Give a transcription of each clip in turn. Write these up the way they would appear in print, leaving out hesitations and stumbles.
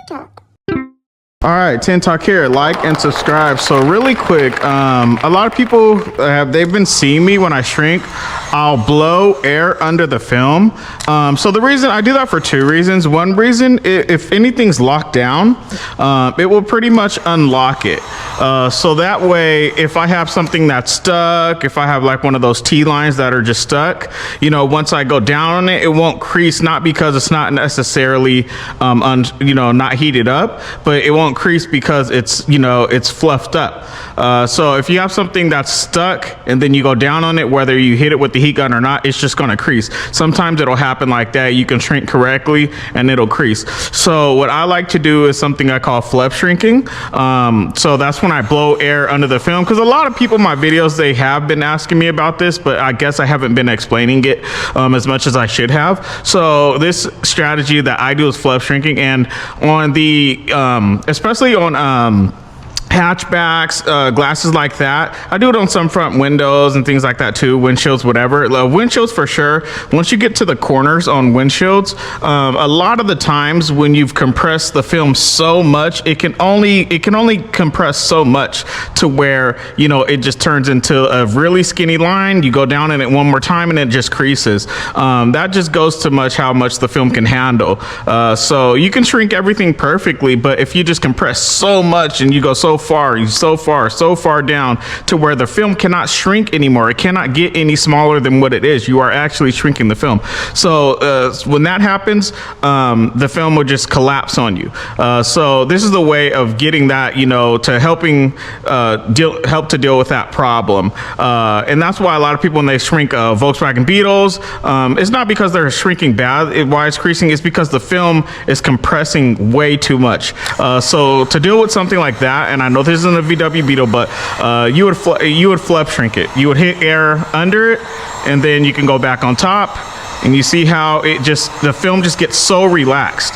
TikTok. All right, Tint Talk here. Like and subscribe. So really quick, a lot of people they've been seeing me when I shrink. I'll blow air under the film. So the reason I do that for two reasons. One reason, if anything's locked down, it will pretty much unlock it. So that way, if I have something that's stuck, if I have like one of those T-lines that are just stuck, you know, once I go down on it, it won't crease. Not because it's not necessarily, not heated up, but it won't crease because it's, it's fluffed up. So if you have something that's stuck and then you go down on it, whether you hit it with the heat gun or not, it's just going to crease. Sometimes it'll happen like that. You can shrink correctly and it'll crease. So what I like to do is something I call Fluff shrinking. So that's when I blow air under the film, because a lot of people in my videos, they have been asking me about this, but I guess I haven't been explaining it as much as I should have. So this strategy that I do is Fluff shrinking, and on the especially on hatchbacks, glasses like that. I do it on some front windows and things like that too, windshields, whatever. Windshields for sure. Once you get to the corners on windshields, a lot of the times when you've compressed the film so much, it can only compress so much to where, it just turns into a really skinny line. You go down in it one more time and it just creases. That just goes to how much the film can handle. So you can shrink everything perfectly, but if you just compress so much and you go so far down to where the film cannot shrink anymore, it cannot get any smaller than what it is, you are actually shrinking the film. So when that happens, the film will just collapse on you. So this is the way of getting that, to helping help to deal with that problem. And that's why a lot of people, when they shrink Volkswagen Beetles, it's not because they're shrinking bad. Why it's creasing is because the film is compressing way too much. So to deal with something like that, and I know this isn't a VW Beetle, but you would Fluff shrink it. You would hit air under it, and then you can go back on top, and you see how the film just gets so relaxed.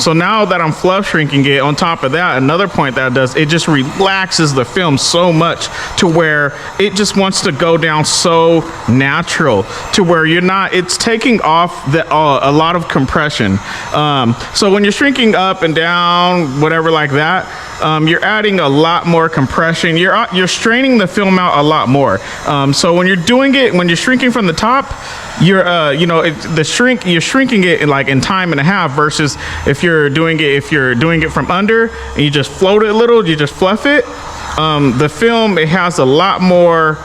So now that I'm Fluff shrinking it, on top of that, another point that it does, it just relaxes the film so much to where it just wants to go down so natural, to where it's taking off a lot of compression. So when you're shrinking up and down, whatever like that, you're adding a lot more compression. You're straining the film out a lot more. So when you're shrinking from the top, you're shrinking it in time and a half, versus if you're doing it from under and you just float it a little, you just fluff it. The film, it has a lot more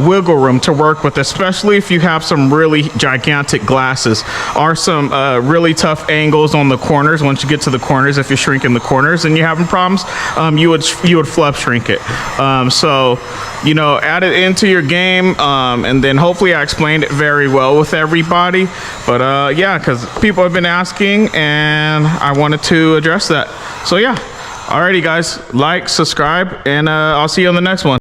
wiggle room to work with, especially if you have some really gigantic glasses or some really tough angles on the corners. Once you get to the corners, if you're shrinking the corners and you're having problems, you would Fluff shrink it. So add it into your game, and then hopefully I explained it very well with everybody. But yeah, because people have been asking and I wanted to address that. So yeah. Alrighty guys, like, subscribe, and I'll see you on the next one.